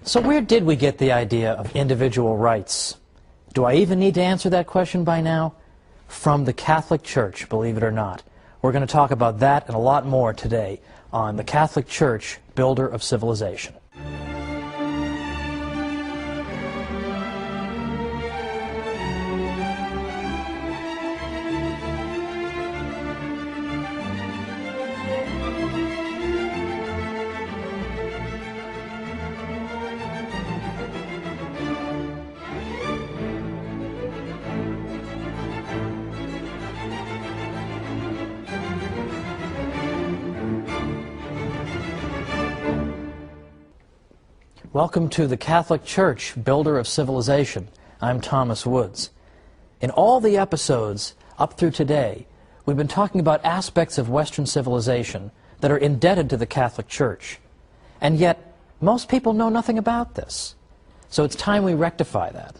So where did we get the idea of individual rights? Do I even need to answer that question by now? From the Catholic Church, believe it or not. We're going to talk about that and a lot more today on the Catholic Church, Builder of Civilization. Welcome to the Catholic Church, Builder of Civilization. I'm Thomas Woods. In all the episodes up through today, we've been talking about aspects of Western civilization that are indebted to the Catholic Church. And yet, most people know nothing about this. So it's time we rectify that.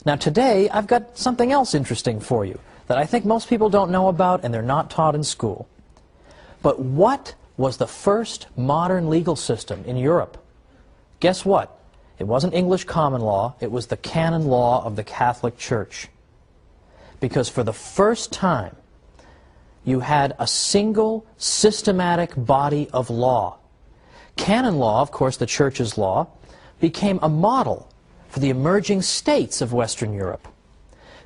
Now today, I've got something else interesting for you that I think most people don't know about and they're not taught in school. But what was the first modern legal system in Europe? Guess what? It wasn't English common law, it was the canon law of the Catholic Church. Because for the first time, you had a single systematic body of law. Canon law, of course the Church's law, became a model for the emerging states of Western Europe.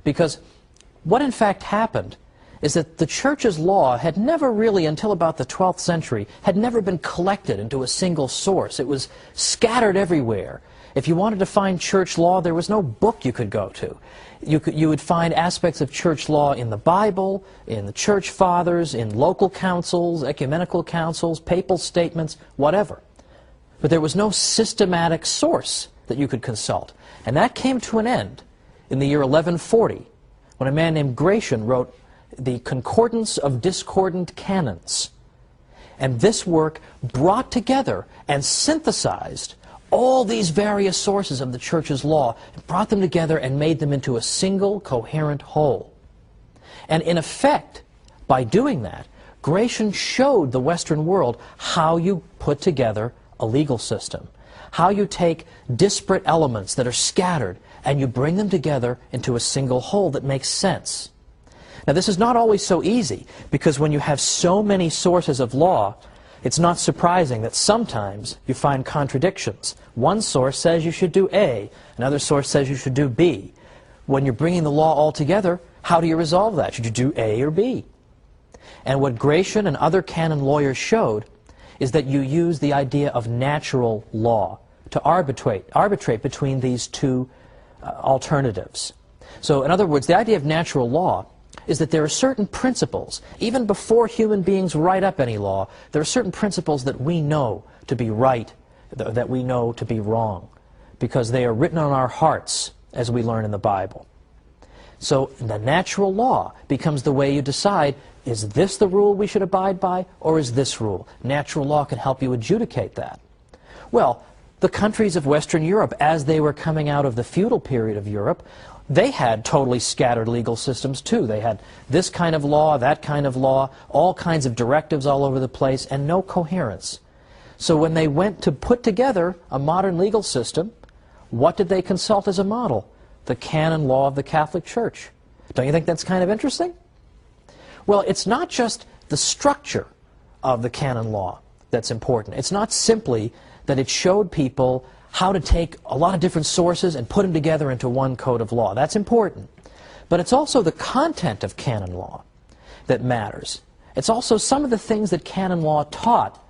Because what in fact happened is that the Church's law had never really, until about the 12th century, had never been collected into a single source. It was scattered everywhere. If you wanted to find church law, there was no book you could go to. You would find aspects of church law in the Bible, in the church fathers, in local councils, ecumenical councils, papal statements, whatever. But there was no systematic source that you could consult. And that came to an end in the year 1140, when a man named Gratian wrote the Concordance of Discordant Canons. And this work brought together and synthesized all these various sources of the Church's law, brought them together and made them into a single coherent whole. And in effect, by doing that, Gratian showed the Western world how you put together a legal system, how you take disparate elements that are scattered and you bring them together into a single whole that makes sense. Now this is not always so easy, because when you have so many sources of law, it's not surprising that sometimes you find contradictions. One source says you should do A, another source says you should do B. When you're bringing the law all together, how do you resolve that? Should you do A or B? And what Gratian and other canon lawyers showed is that you use the idea of natural law to arbitrate between these two alternatives. So in other words, the idea of natural law is that there are certain principles, even before human beings write up any law, there are certain principles that we know to be right, that we know to be wrong, because they are written on our hearts, as we learn in the Bible. So the natural law becomes the way you decide, is this the rule we should abide by, or is this rule? Natural law can help you adjudicate that. Well, the countries of Western Europe, as they were coming out of the feudal period of Europe, they had totally scattered legal systems too. They had this kind of law, that kind of law, all kinds of directives all over the place, and no coherence. So when they went to put together a modern legal system, what did they consult as a model? The canon law of the Catholic Church. Don't you think that's kind of interesting? Well, it's not just the structure of the canon law that's important. It's not simply that it showed people how to take a lot of different sources and put them together into one code of law. That's important. But it's also the content of canon law that matters. It's also some of the things that canon law taught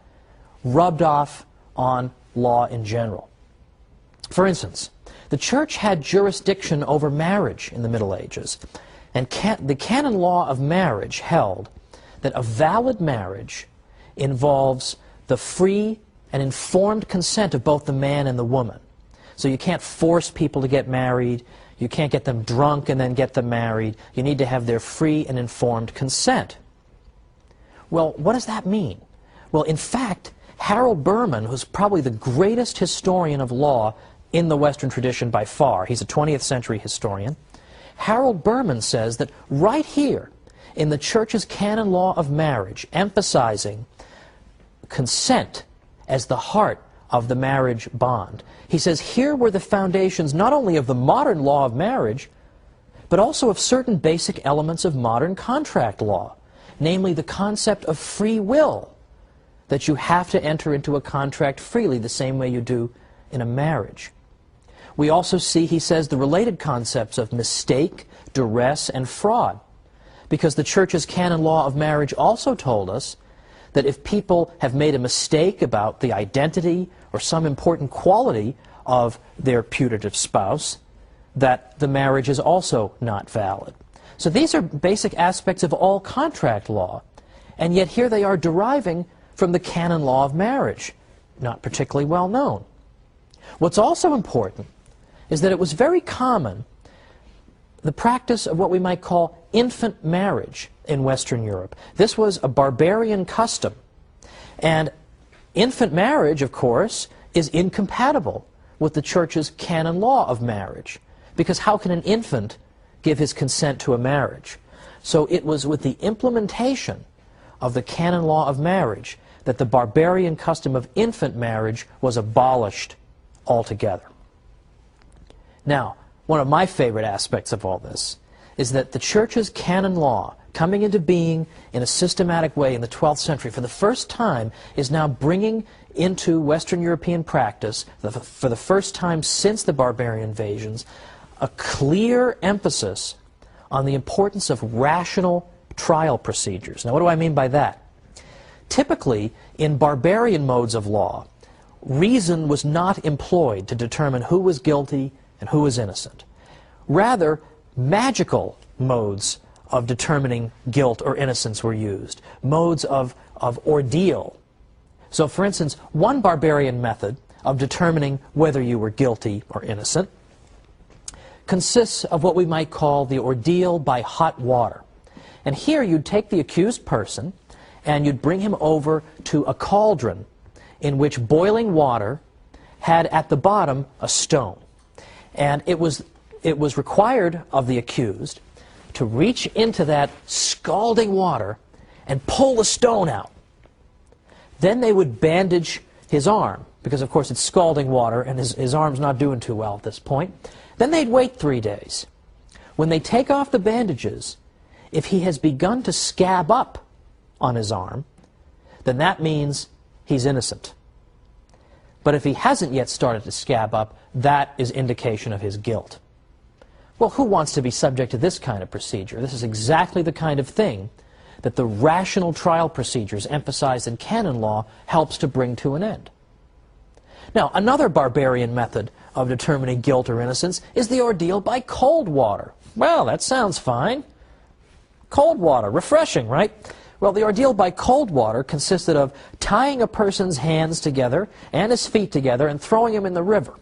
rubbed off on law in general. For instance, the Church had jurisdiction over marriage in the Middle Ages, and the canon law of marriage held that a valid marriage involves the free and informed consent of both the man and the woman. So you can't force people to get married, you can't get them drunk and then get them married, you need to have their free and informed consent. Well, what does that mean? Well, in fact, Harold Berman, who's probably the greatest historian of law in the Western tradition by far, he's a 20th century historian, Harold Berman says that right here in the Church's canon law of marriage, emphasizing consent as the heart of the marriage bond. He says here were the foundations not only of the modern law of marriage, but also of certain basic elements of modern contract law, namely the concept of free will, that you have to enter into a contract freely the same way you do in a marriage. We also see, he says, the related concepts of mistake, duress, and fraud, because the Church's canon law of marriage also told us that if people have made a mistake about the identity or some important quality of their putative spouse, that the marriage is also not valid. So these are basic aspects of all contract law, and yet here they are deriving from the canon law of marriage, not particularly well known. What's also important is that it was very common, the practice of what we might call infant marriage in Western Europe. This was a barbarian custom, and infant marriage, of course, is incompatible with the Church's canon law of marriage, because how can an infant give his consent to a marriage? So it was with the implementation of the canon law of marriage that the barbarian custom of infant marriage was abolished altogether. Now, one of my favorite aspects of all this is that the Church's canon law, coming into being in a systematic way in the 12th century, for the first time is now bringing into Western European practice, for the first time since the barbarian invasions, a clear emphasis on the importance of rational trial procedures. Now, what do I mean by that? Typically, in barbarian modes of law, reason was not employed to determine who was guilty and who was innocent. Rather, magical modes of determining guilt or innocence were used, modes of ordeal. So, for instance, one barbarian method of determining whether you were guilty or innocent consists of what we might call the ordeal by hot water. And here you'd take the accused person and you'd bring him over to a cauldron in which boiling water had at the bottom a stone. And it was required of the accused to reach into that scalding water and pull the stone out. Then they would bandage his arm, because of course it's scalding water and his arm's not doing too well at this point. Then they'd wait 3 days. When they take off the bandages, if he has begun to scab up on his arm, then that means he's innocent. But if he hasn't yet started to scab up, that is indication of his guilt. Well, who wants to be subject to this kind of procedure? This is exactly the kind of thing that the rational trial procedures emphasized in canon law helps to bring to an end. Now, another barbarian method of determining guilt or innocence is the ordeal by cold water. Well, that sounds fine. Cold water, refreshing, right? Well, the ordeal by cold water consisted of tying a person's hands together and his feet together and throwing him in the river,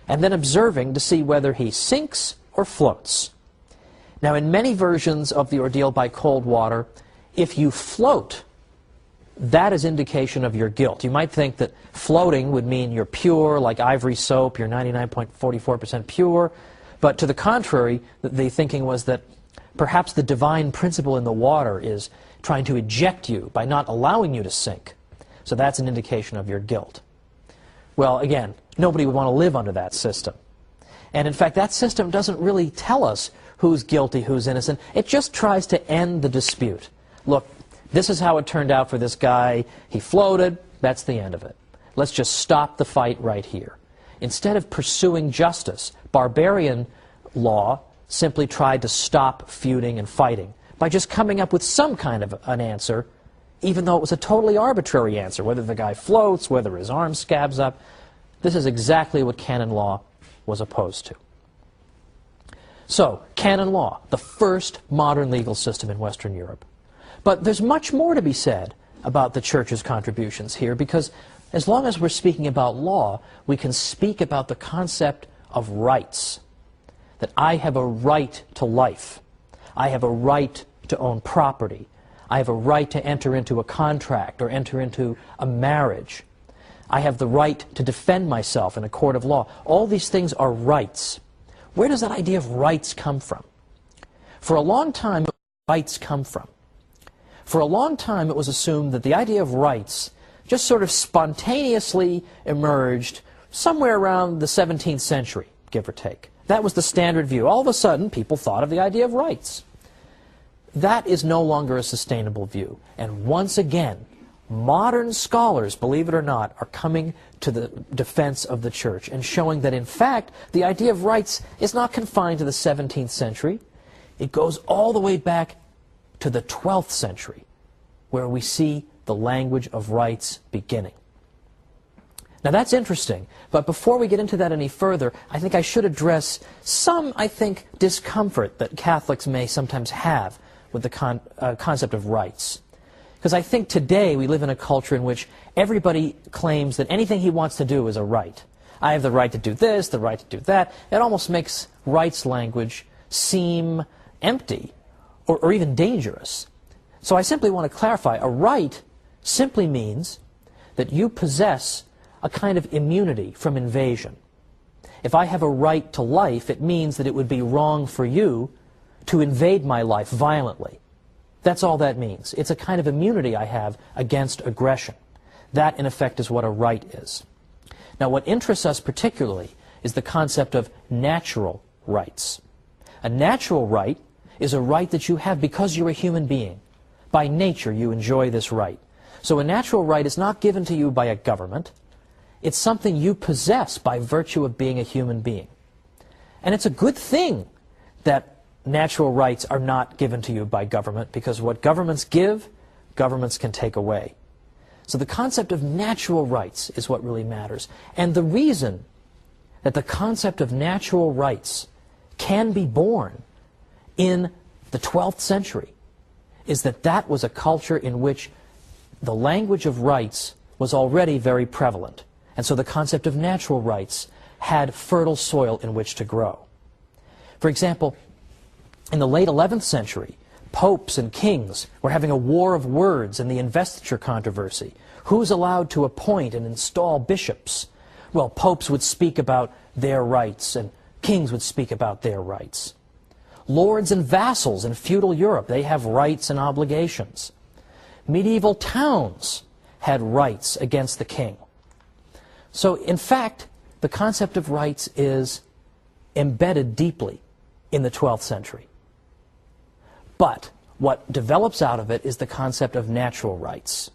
and then observing to see whether he sinks or floats. Now, in many versions of the ordeal by cold water, if you float, that is indication of your guilt. You might think that floating would mean you're pure, like ivory soap, you're 99.44% pure, but to the contrary, the thinking was that perhaps the divine principle in the water is trying to eject you by not allowing you to sink. So that's an indication of your guilt. Well, again, nobody would want to live under that system. And in fact, that system doesn't really tell us who's guilty, who's innocent. It just tries to end the dispute. Look, this is how it turned out for this guy. He floated. That's the end of it. Let's just stop the fight right here. Instead of pursuing justice, barbarian law simply tried to stop feuding and fighting by just coming up with some kind of an answer, even though it was a totally arbitrary answer, whether the guy floats, whether his arm scabs up. This is exactly what canon law was opposed to. So, canon law, the first modern legal system in Western Europe. But there's much more to be said about the Church's contributions here, because as long as we're speaking about law, we can speak about the concept of rights. That I have a right to life. I have a right to own property. I have a right to enter into a contract or enter into a marriage. I have the right to defend myself in a court of law. All these things are rights. Where does that idea of rights come from? For a long time, rights come from. For a long time, it was assumed that the idea of rights just sort of spontaneously emerged somewhere around the 17th century, give or take. That was the standard view. All of a sudden, people thought of the idea of rights. That is no longer a sustainable view. And once again, modern scholars, believe it or not, are coming to the defense of the church and showing that, in fact, the idea of rights is not confined to the 17th century. It goes all the way back to the 12th century, where we see the language of rights beginning. Now that's interesting, but before we get into that any further, I think I should address some, I think, discomfort that Catholics may sometimes have with the concept of rights. Because I think today we live in a culture in which everybody claims that anything he wants to do is a right. I have the right to do this, the right to do that. It almost makes rights language seem empty or even dangerous. So I simply want to clarify, a right simply means that you possess a kind of immunity from invasion. If I have a right to life, it means that it would be wrong for you to invade my life violently. That's all that means. It's a kind of immunity I have against aggression. That, in effect, is what a right is. Now, what interests us particularly is the concept of natural rights. A natural right is a right that you have because you're a human being. By nature, you enjoy this right. So a natural right is not given to you by a government. It's something you possess by virtue of being a human being. And it's a good thing that natural rights are not given to you by government, because what governments give, governments can take away. So the concept of natural rights is what really matters. And the reason that the concept of natural rights can be born in the 12th century is that that was a culture in which the language of rights was already very prevalent. And so the concept of natural rights had fertile soil in which to grow. For example, in the late 11th century, popes and kings were having a war of words in the investiture controversy. Who's allowed to appoint and install bishops? Well, popes would speak about their rights, and kings would speak about their rights. Lords and vassals in feudal Europe, they have rights and obligations. Medieval towns had rights against the king. So, in fact, the concept of rights is embedded deeply in the 12th century. But what develops out of it is the concept of natural rights.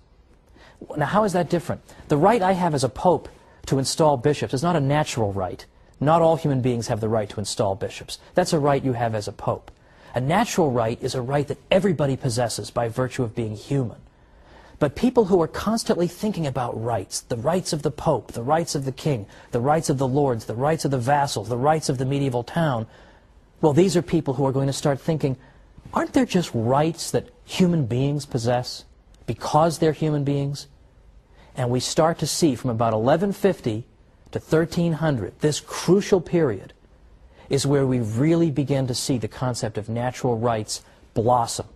Now, how is that different? The right I have as a pope to install bishops is not a natural right. Not all human beings have the right to install bishops. That's a right you have as a pope. A natural right is a right that everybody possesses by virtue of being human. But people who are constantly thinking about rights, the rights of the pope, the rights of the king, the rights of the lords, the rights of the vassals, the rights of the medieval town, well, these are people who are going to start thinking, aren't there just rights that human beings possess because they're human beings? And we start to see from about 1150 to 1300, this crucial period is where we really begin to see the concept of natural rights blossom.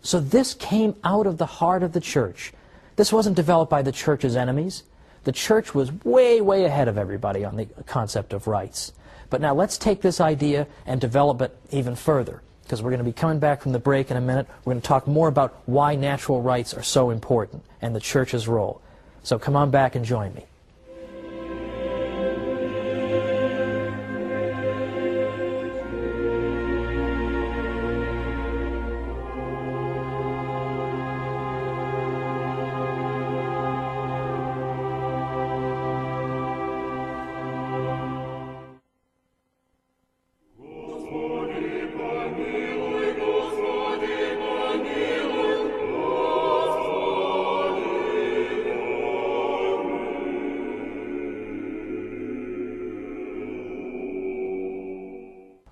So this came out of the heart of the church. This wasn't developed by the church's enemies. The church was way, way ahead of everybody on the concept of rights. But now let's take this idea and develop it even further, because we're going to be coming back from the break in a minute. We're going to talk more about why natural rights are so important and the church's role. So come on back and join me.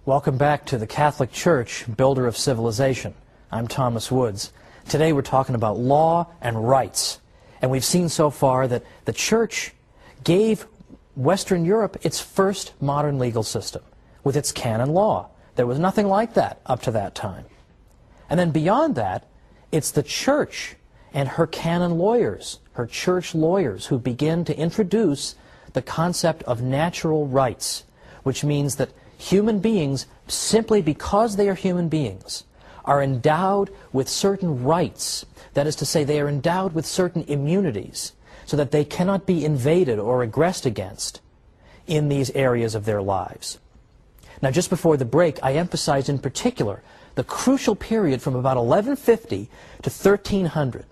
Welcome back to the Catholic Church, builder of civilization. I'm Thomas Woods. Today we're talking about law and rights. And we've seen so far that the Church gave Western Europe its first modern legal system with its canon law. There was nothing like that up to that time. And then beyond that, it's the Church and her canon lawyers, her church lawyers, who begin to introduce the concept of natural rights, which means that human beings, simply because they are human beings, are endowed with certain rights. That is to say, they are endowed with certain immunities so that they cannot be invaded or aggressed against in these areas of their lives. Now, just before the break, I emphasized in particular the crucial period from about 1150 to 1300,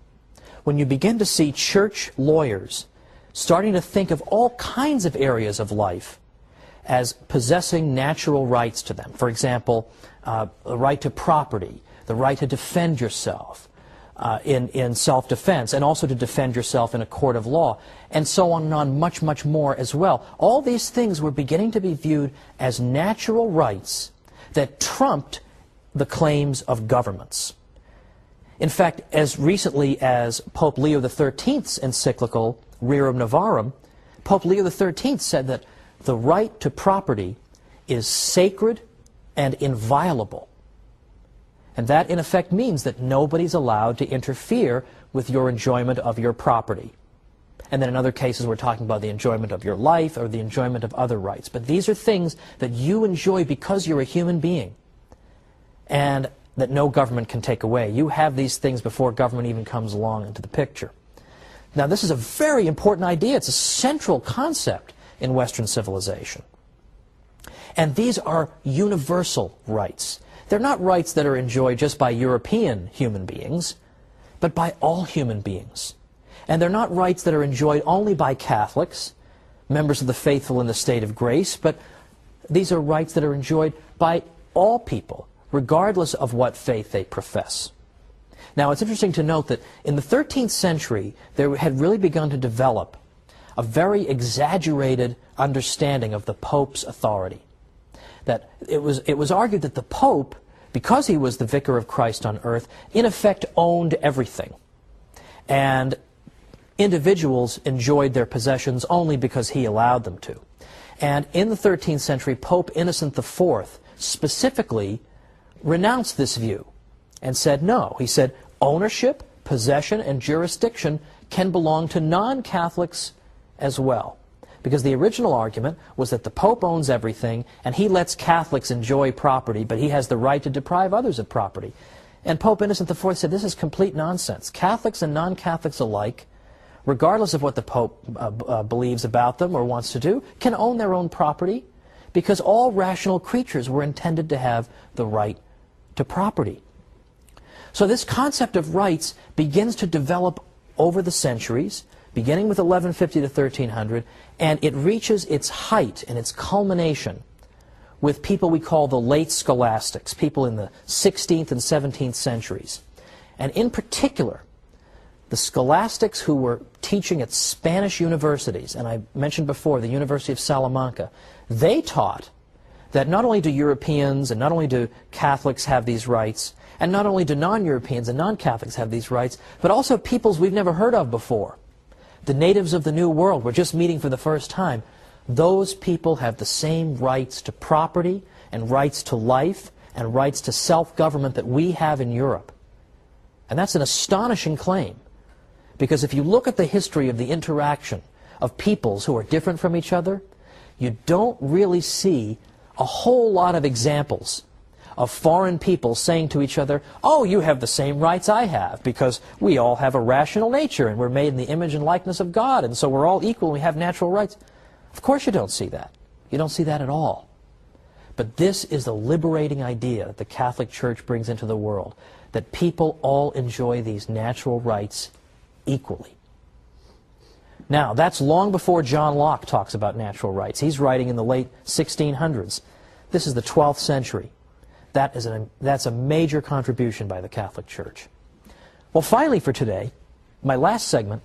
when you begin to see church lawyers starting to think of all kinds of areas of life as possessing natural rights to them. For example, the right to property, the right to defend yourself in self-defense, and also to defend yourself in a court of law, and so on and on, much, much more as well. All these things were beginning to be viewed as natural rights that trumped the claims of governments. In fact, as recently as Pope Leo XIII's encyclical, Rerum Novarum, Pope Leo XIII said that the right to property is sacred and inviolable. And that, in effect, means that nobody's allowed to interfere with your enjoyment of your property. And then in other cases, we're talking about the enjoyment of your life or the enjoyment of other rights. But these are things that you enjoy because you're a human being, and that no government can take away. You have these things before government even comes along into the picture. Now, this is a very important idea. It's a central concept in Western civilization. And these are universal rights. They're not rights that are enjoyed just by European human beings, but by all human beings. And they're not rights that are enjoyed only by Catholics, members of the faithful in the state of grace, but these are rights that are enjoyed by all people, regardless of what faith they profess. Now, it's interesting to note that in the 13th century, there had really begun to develop a very exaggerated understanding of the Pope's authority. That it was argued that the Pope, because he was the vicar of Christ on earth, in effect owned everything. And individuals enjoyed their possessions only because he allowed them to. And in the 13th century, Pope Innocent IV specifically renounced this view and said no. He said ownership, possession, and jurisdiction can belong to non-Catholics as well. Because the original argument was that the Pope owns everything and he lets Catholics enjoy property, but he has the right to deprive others of property. And Pope Innocent IV said this is complete nonsense. Catholics and non-Catholics alike, regardless of what the Pope believes about them or wants to do, can own their own property, because all rational creatures were intended to have the right to property. So this concept of rights begins to develop over the centuries, beginning with 1150 to 1300, and it reaches its height and its culmination with people we call the late scholastics, people in the 16th and 17th centuries. And in particular, the scholastics who were teaching at Spanish universities, and I mentioned before the University of Salamanca, they taught that not only do Europeans and not only do Catholics have these rights, and not only do non-Europeans and non-Catholics have these rights, but also peoples we've never heard of before. The natives of the New World, we're just meeting for the first time. Those people have the same rights to property and rights to life and rights to self-government that we have in Europe. And that's an astonishing claim, because if you look at the history of the interaction of peoples who are different from each other, you don't really see a whole lot of examples of foreign people saying to each other, oh, you have the same rights I have, because we all have a rational nature and we're made in the image and likeness of God, and so we're all equal and we have natural rights. Of course you don't see that. You don't see that at all. But this is the liberating idea that the Catholic Church brings into the world, that people all enjoy these natural rights equally. Now, that's long before John Locke talks about natural rights. He's writing in the late 1600s. This is the 12th century. That's a major contribution by the Catholic Church. Well, finally for today, my last segment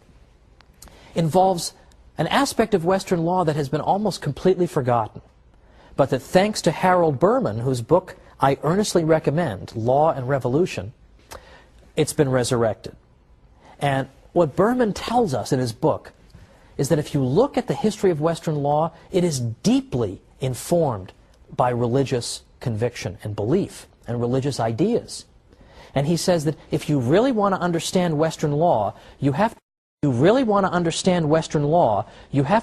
involves an aspect of Western law that has been almost completely forgotten, but that thanks to Harold Berman, whose book I earnestly recommend, Law and Revolution, it's been resurrected. And what Berman tells us in his book is that if you look at the history of Western law, it is deeply informed by religious conviction and belief and religious ideas. And he says that if you really want to understand Western law, you have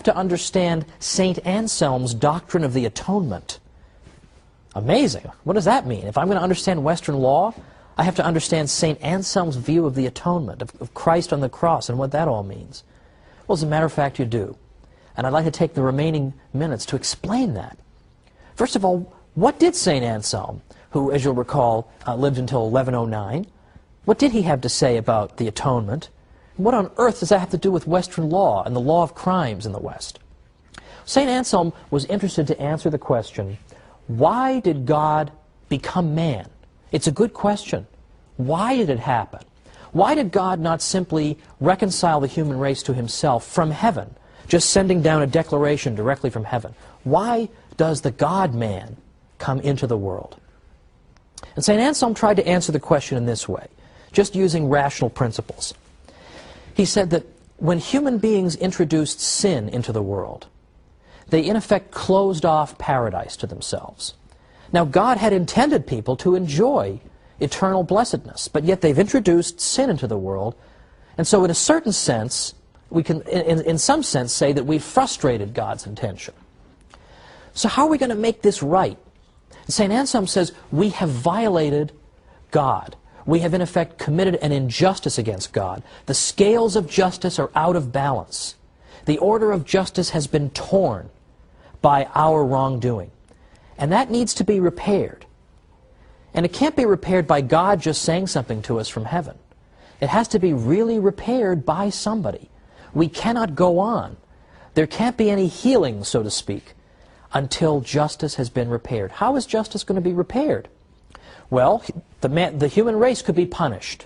to understand St. Anselm's doctrine of the atonement. Amazing. What does that mean? If I'm going to understand Western law, I have to understand St. Anselm's view of the atonement, of Christ on the cross, and what that all means. Well, as a matter of fact, you do. And I'd like to take the remaining minutes to explain that. First of all, what did St. Anselm, who, as you'll recall, lived until 1109, what did he have to say about the atonement? What on earth does that have to do with Western law and the law of crimes in the West? St. Anselm was interested to answer the question, why did God become man? It's a good question. Why did it happen? Why did God not simply reconcile the human race to himself from heaven, just sending down a declaration directly from heaven? Why does the God-man come into the world? And St. Anselm tried to answer the question in this way, just using rational principles. He said that when human beings introduced sin into the world, they in effect closed off paradise to themselves. Now, God had intended people to enjoy eternal blessedness, but yet they've introduced sin into the world, and so in a certain sense, we can, in some sense, say that we've frustrated God's intention. So how are we going to make this right? St. Anselm says we have violated God. We have in effect committed an injustice against God. The scales of justice are out of balance. The order of justice has been torn by our wrongdoing. And that needs to be repaired. And it can't be repaired by God just saying something to us from heaven. It has to be really repaired by somebody. We cannot go on. There can't be any healing, so to speak, until justice has been repaired. How is justice going to be repaired? Well, the human race could be punished,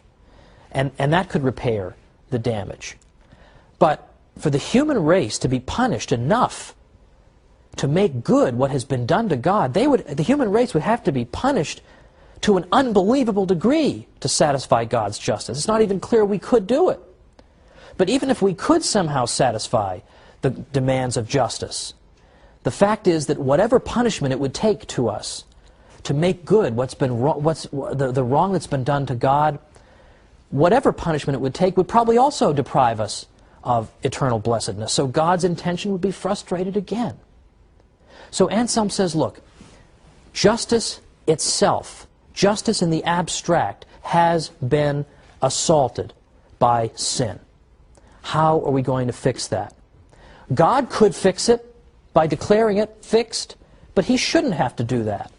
and that could repair the damage. But for the human race to be punished enough to make good what has been done to God, the human race would have to be punished to an unbelievable degree to satisfy God's justice. It's not even clear we could do it. But even if we could somehow satisfy the demands of justice, the fact is that whatever punishment it would take to us to make good what's been wrong, the wrong that's been done to God, whatever punishment it would take would probably also deprive us of eternal blessedness. So God's intention would be frustrated again. So Anselm says, look, justice itself, justice in the abstract, has been assaulted by sin. How are we going to fix that? God could fix it by declaring it fixed, but he shouldn't have to do that.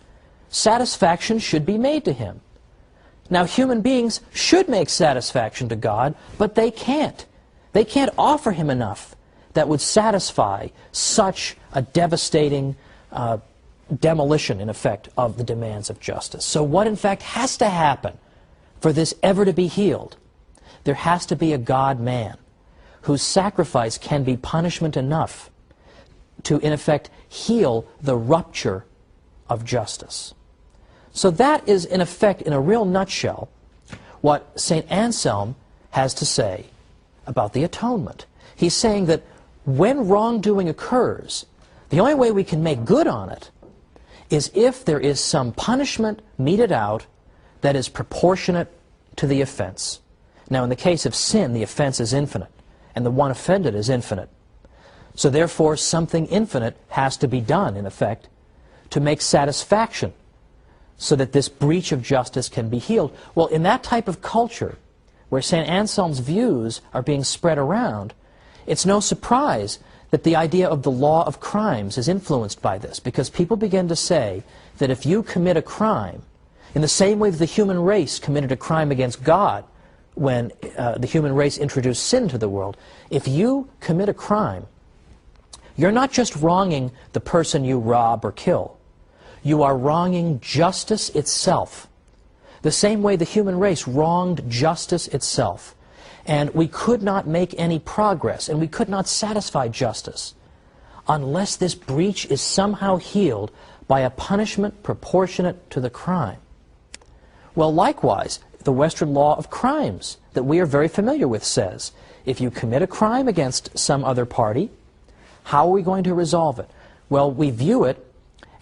Satisfaction should be made to him. Now, human beings should make satisfaction to God, but they can't. They can't offer him enough that would satisfy such a devastating demolition, in effect, of the demands of justice. So what, in fact, has to happen for this ever to be healed? There has to be a God-man whose sacrifice can be punishment enough to, in effect, heal the rupture of justice. So that is, in effect, in a real nutshell, what St. Anselm has to say about the atonement. He's saying that when wrongdoing occurs, the only way we can make good on it is if there is some punishment meted out that is proportionate to the offense. Now, in the case of sin, the offense is infinite, and the one offended is infinite. So therefore, something infinite has to be done, in effect, to make satisfaction so that this breach of justice can be healed. Well, in that type of culture, where St. Anselm's views are being spread around, it's no surprise that the idea of the law of crimes is influenced by this, because people begin to say that if you commit a crime, in the same way that the human race committed a crime against God when the human race introduced sin to the world, if you commit a crime, you're not just wronging the person you rob or kill. You are wronging justice itself. The same way the human race wronged justice itself. And we could not make any progress, and we could not satisfy justice unless this breach is somehow healed by a punishment proportionate to the crime. Well, likewise, the Western law of crimes that we are very familiar with says, if you commit a crime against some other party, how are we going to resolve it? Well, we view it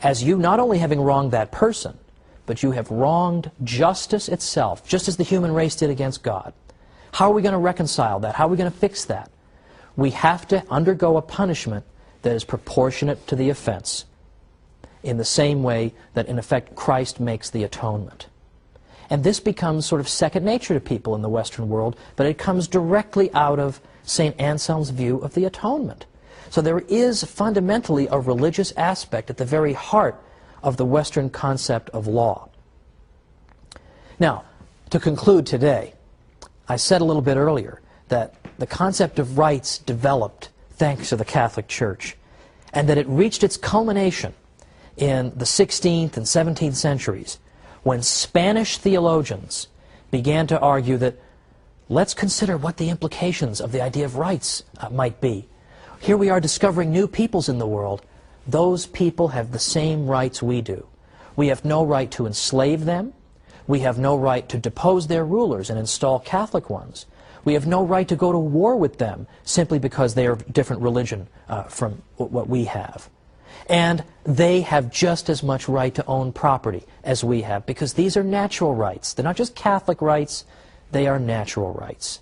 as you not only having wronged that person, but you have wronged justice itself, just as the human race did against God. How are we going to reconcile that? How are we going to fix that? We have to undergo a punishment that is proportionate to the offense, in the same way that, in effect, Christ makes the atonement. And this becomes sort of second nature to people in the Western world, but it comes directly out of St. Anselm's view of the atonement. So there is fundamentally a religious aspect at the very heart of the Western concept of law. Now, to conclude today, I said a little bit earlier that the concept of rights developed thanks to the Catholic Church, and that it reached its culmination in the 16th and 17th centuries when Spanish theologians began to argue that let's consider what the implications of the idea of rights might be. Here we are discovering new peoples in the world. Those people have the same rights we do. We have no right to enslave them. We have no right to depose their rulers and install Catholic ones. We have no right to go to war with them simply because they are of different religion from what we have. And they have just as much right to own property as we have, because these are natural rights. They're not just Catholic rights, they are natural rights.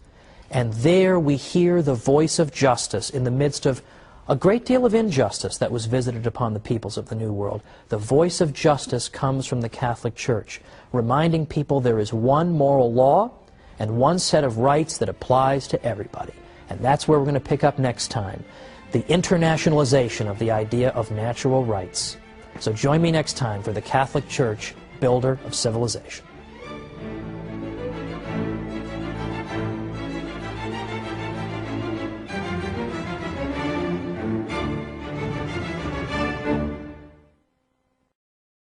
And there we hear the voice of justice in the midst of a great deal of injustice that was visited upon the peoples of the New World. The voice of justice comes from the Catholic Church, reminding people there is one moral law and one set of rights that applies to everybody. And that's where we're going to pick up next time, the internationalization of the idea of natural rights. So join me next time for the Catholic Church, Builder of Civilization.